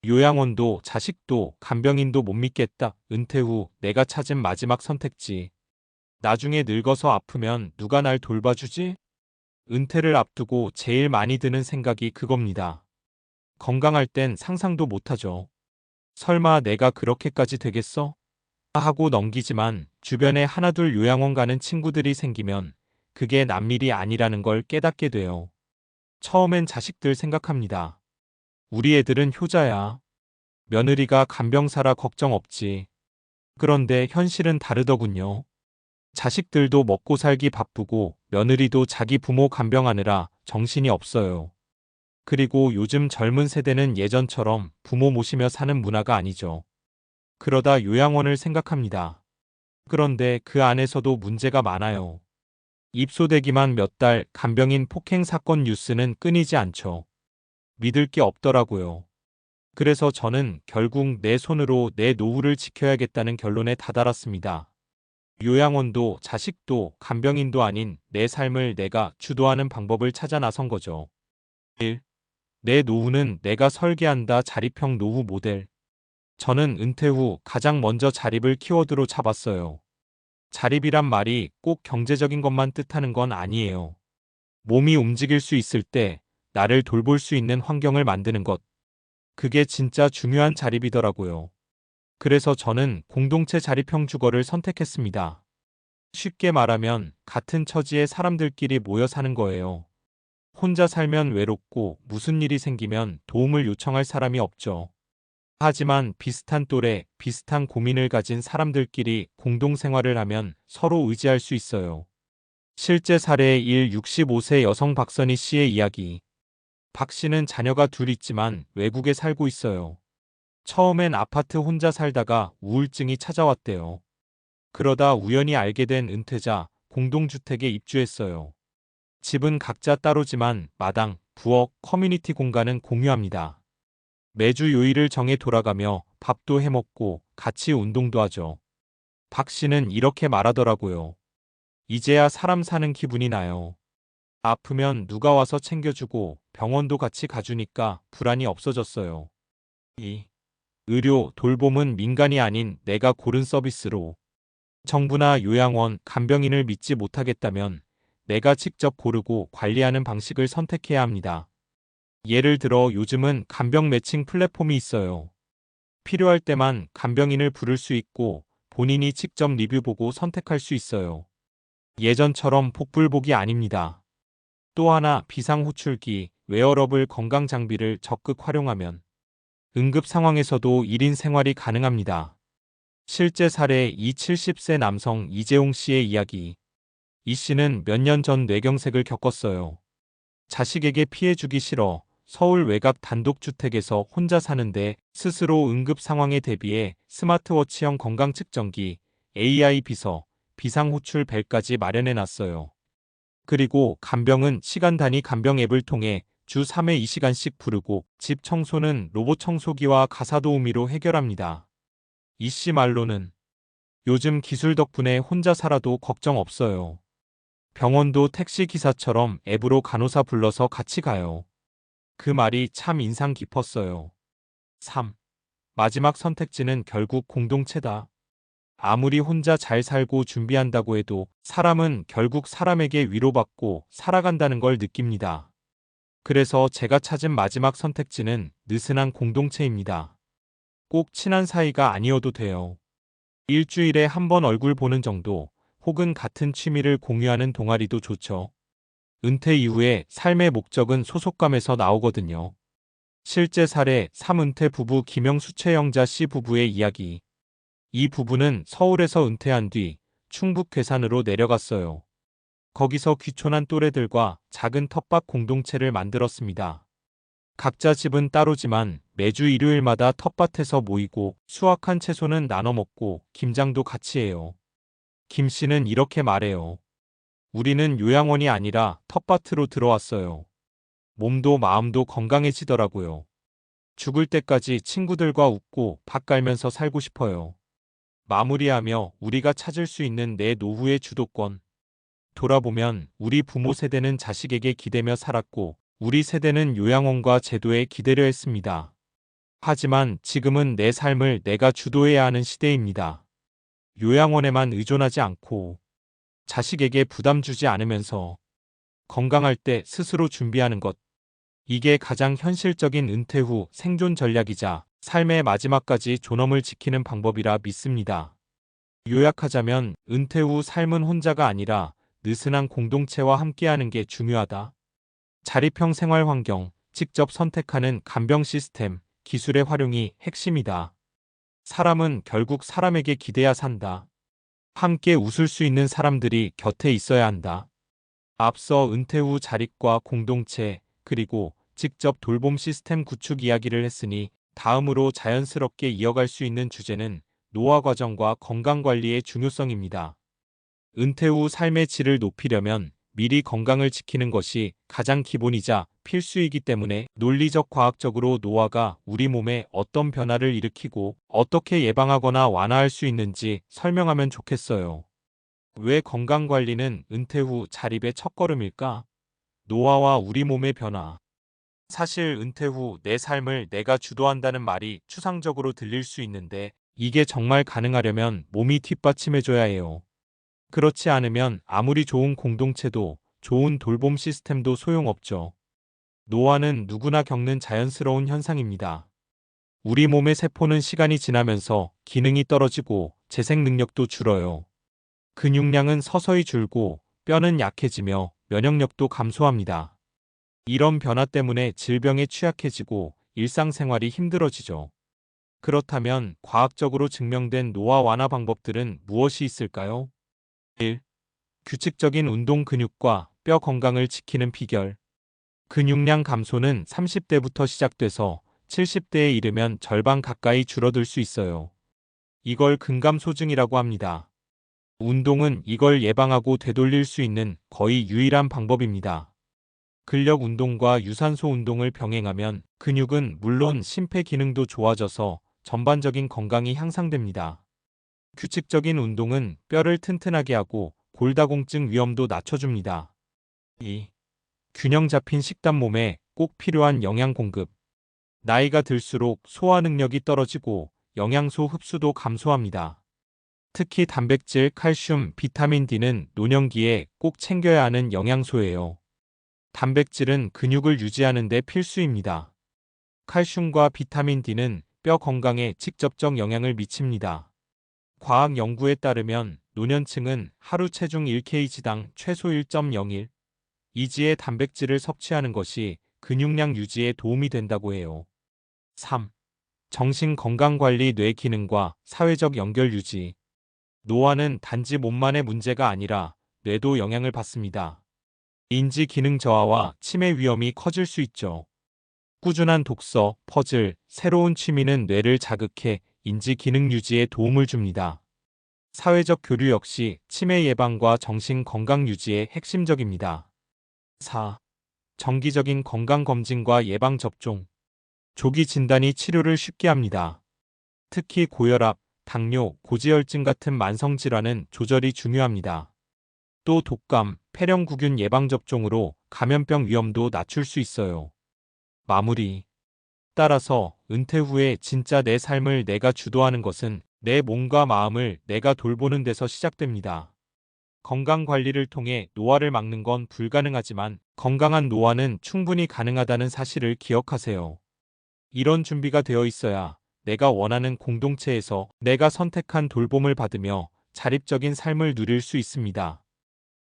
요양원도 자식도 간병인도 못 믿겠다. 은퇴 후 내가 찾은 마지막 선택지. 나중에 늙어서 아프면 누가 날 돌봐주지? 은퇴를 앞두고 제일 많이 드는 생각이 그겁니다. 건강할 땐 상상도 못하죠. 설마 내가 그렇게까지 되겠어? 하고 넘기지만 주변에 하나둘 요양원 가는 친구들이 생기면 그게 남일이 아니라는 걸 깨닫게 돼요. 처음엔 자식들 생각합니다. 우리 애들은 효자야. 며느리가 간병사라 걱정 없지. 그런데 현실은 다르더군요. 자식들도 먹고 살기 바쁘고 며느리도 자기 부모 간병하느라 정신이 없어요. 그리고 요즘 젊은 세대는 예전처럼 부모 모시며 사는 문화가 아니죠. 그러다 요양원을 생각합니다. 그런데 그 안에서도 문제가 많아요. 입소되기만 몇 달 간병인 폭행 사건 뉴스는 끊이지 않죠. 믿을 게 없더라고요. 그래서 저는 결국 내 손으로 내 노후를 지켜야겠다는 결론에 다다랐습니다. 요양원도 자식도 간병인도 아닌 내 삶을 내가 주도하는 방법을 찾아 나선 거죠. 1. 내 노후는 내가 설계한다. 자립형 노후 모델. 저는 은퇴 후 가장 먼저 자립을 키워드로 잡았어요. 자립이란 말이 꼭 경제적인 것만 뜻하는 건 아니에요. 몸이 움직일 수 있을 때 나를 돌볼 수 있는 환경을 만드는 것. 그게 진짜 중요한 자립이더라고요. 그래서 저는 공동체 자립형 주거를 선택했습니다. 쉽게 말하면 같은 처지의 사람들끼리 모여 사는 거예요. 혼자 살면 외롭고 무슨 일이 생기면 도움을 요청할 사람이 없죠. 하지만 비슷한 또래, 비슷한 고민을 가진 사람들끼리 공동생활을 하면 서로 의지할 수 있어요. 실제 사례의 65세 여성 박선희 씨의 이야기. 박 씨는 자녀가 둘 있지만 외국에 살고 있어요. 처음엔 아파트 혼자 살다가 우울증이 찾아왔대요. 그러다 우연히 알게 된 은퇴자 공동주택에 입주했어요. 집은 각자 따로지만 마당, 부엌, 커뮤니티 공간은 공유합니다. 매주 요일을 정해 돌아가며 밥도 해먹고 같이 운동도 하죠. 박 씨는 이렇게 말하더라고요. 이제야 사람 사는 기분이 나요. 아프면 누가 와서 챙겨주고 병원도 같이 가주니까 불안이 없어졌어요. 2. 의료, 돌봄은 민간이 아닌 내가 고른 서비스로. 정부나 요양원, 간병인을 믿지 못하겠다면 내가 직접 고르고 관리하는 방식을 선택해야 합니다. 예를 들어 요즘은 간병 매칭 플랫폼이 있어요. 필요할 때만 간병인을 부를 수 있고 본인이 직접 리뷰 보고 선택할 수 있어요. 예전처럼 복불복이 아닙니다. 또 하나 비상호출기, 웨어러블 건강장비를 적극 활용하면 응급 상황에서도 1인 생활이 가능합니다. 실제 사례 이 70세 남성 이재용 씨의 이야기. 이 씨는 몇 년 전 뇌경색을 겪었어요. 자식에게 피해 주기 싫어 서울 외곽 단독주택에서 혼자 사는데 스스로 응급 상황에 대비해 스마트워치형 건강측정기, AI 비서, 비상호출 벨까지 마련해 놨어요. 그리고 간병은 시간 단위 간병 앱을 통해 주 3회 2시간씩 부르고 집 청소는 로봇 청소기와 가사도우미로 해결합니다. 이 씨 말로는 요즘 기술 덕분에 혼자 살아도 걱정 없어요. 병원도 택시 기사처럼 앱으로 간호사 불러서 같이 가요. 그 말이 참 인상 깊었어요. 3. 마지막 선택지는 결국 공동체다. 아무리 혼자 잘 살고 준비한다고 해도 사람은 결국 사람에게 위로받고 살아간다는 걸 느낍니다. 그래서 제가 찾은 마지막 선택지는 느슨한 공동체입니다. 꼭 친한 사이가 아니어도 돼요. 일주일에 한 번 얼굴 보는 정도, 혹은 같은 취미를 공유하는 동아리도 좋죠. 은퇴 이후에 삶의 목적은 소속감에서 나오거든요. 실제 사례 3은퇴 부부 김영수 최영자 씨 부부의 이야기. 이 부부는 서울에서 은퇴한 뒤 충북 괴산으로 내려갔어요. 거기서 귀촌한 또래들과 작은 텃밭 공동체를 만들었습니다. 각자 집은 따로지만 매주 일요일마다 텃밭에서 모이고 수확한 채소는 나눠 먹고 김장도 같이 해요. 김 씨는 이렇게 말해요. 우리는 요양원이 아니라 텃밭으로 들어왔어요. 몸도 마음도 건강해지더라고요. 죽을 때까지 친구들과 웃고 밥 갈면서 살고 싶어요. 마무리하며 우리가 찾을 수 있는 내 노후의 주도권. 돌아보면 우리 부모 세대는 자식에게 기대며 살았고 우리 세대는 요양원과 제도에 기대려 했습니다. 하지만 지금은 내 삶을 내가 주도해야 하는 시대입니다. 요양원에만 의존하지 않고 자식에게 부담 주지 않으면서 건강할 때 스스로 준비하는 것. 이게 가장 현실적인 은퇴 후 생존 전략이자 삶의 마지막까지 존엄을 지키는 방법이라 믿습니다. 요약하자면 은퇴 후 삶은 혼자가 아니라 느슨한 공동체와 함께하는 게 중요하다. 자립형 생활 환경, 직접 선택하는 간병 시스템, 기술의 활용이 핵심이다. 사람은 결국 사람에게 기대야 산다. 함께 웃을 수 있는 사람들이 곁에 있어야 한다. 앞서 은퇴 후 자립과 공동체, 그리고 직접 돌봄 시스템 구축 이야기를 했으니 다음으로 자연스럽게 이어갈 수 있는 주제는 노화 과정과 건강관리의 중요성입니다. 은퇴 후 삶의 질을 높이려면 미리 건강을 지키는 것이 가장 기본이자 필수이기 때문에 논리적 과학적으로 노화가 우리 몸에 어떤 변화를 일으키고 어떻게 예방하거나 완화할 수 있는지 설명하면 좋겠어요. 왜 건강관리는 은퇴 후 자립의 첫걸음일까? 노화와 우리 몸의 변화. 사실 은퇴 후 내 삶을 내가 주도한다는 말이 추상적으로 들릴 수 있는데 이게 정말 가능하려면 몸이 뒷받침해줘야 해요. 그렇지 않으면 아무리 좋은 공동체도 좋은 돌봄 시스템도 소용없죠. 노화는 누구나 겪는 자연스러운 현상입니다. 우리 몸의 세포는 시간이 지나면서 기능이 떨어지고 재생 능력도 줄어요. 근육량은 서서히 줄고 뼈는 약해지며 면역력도 감소합니다. 이런 변화 때문에 질병에 취약해지고 일상생활이 힘들어지죠. 그렇다면 과학적으로 증명된 노화 완화 방법들은 무엇이 있을까요? 1. 규칙적인 운동 근육과 뼈 건강을 지키는 비결. 근육량 감소는 30대부터 시작돼서 70대에 이르면 절반 가까이 줄어들 수 있어요. 이걸 근감소증이라고 합니다. 운동은 이걸 예방하고 되돌릴 수 있는 거의 유일한 방법입니다. 근력 운동과 유산소 운동을 병행하면 근육은 물론 심폐 기능도 좋아져서 전반적인 건강이 향상됩니다. 규칙적인 운동은 뼈를 튼튼하게 하고 골다공증 위험도 낮춰줍니다. 2. 균형 잡힌 식단. 몸에 꼭 필요한 영양 공급. 나이가 들수록 소화 능력이 떨어지고 영양소 흡수도 감소합니다. 특히 단백질, 칼슘, 비타민 D는 노년기에 꼭 챙겨야 하는 영양소예요. 단백질은 근육을 유지하는 데 필수입니다. 칼슘과 비타민 D는 뼈 건강에 직접적 영향을 미칩니다. 과학 연구에 따르면 노년층은 하루 체중 1kg당 최소 1.01 이지의 단백질을 섭취하는 것이 근육량 유지에 도움이 된다고 해요. 3. 정신 건강 관리. 뇌 기능과 사회적 연결 유지. 노화는 단지 몸만의 문제가 아니라 뇌도 영향을 받습니다. 인지 기능 저하와 치매 위험이 커질 수 있죠. 꾸준한 독서, 퍼즐, 새로운 취미는 뇌를 자극해 인지 기능 유지에 도움을 줍니다. 사회적 교류 역시 치매 예방과 정신 건강 유지에 핵심적입니다. 4. 정기적인 건강검진과 예방접종. 조기 진단이 치료를 쉽게 합니다. 특히 고혈압, 당뇨, 고지혈증 같은 만성질환은 조절이 중요합니다. 또 독감, 폐렴구균 예방접종으로 감염병 위험도 낮출 수 있어요. 마무리. 따라서 은퇴 후에 진짜 내 삶을 내가 주도하는 것은 내 몸과 마음을 내가 돌보는 데서 시작됩니다. 건강 관리를 통해 노화를 막는 건 불가능하지만 건강한 노화는 충분히 가능하다는 사실을 기억하세요. 이런 준비가 되어 있어야 내가 원하는 공동체에서 내가 선택한 돌봄을 받으며 자립적인 삶을 누릴 수 있습니다.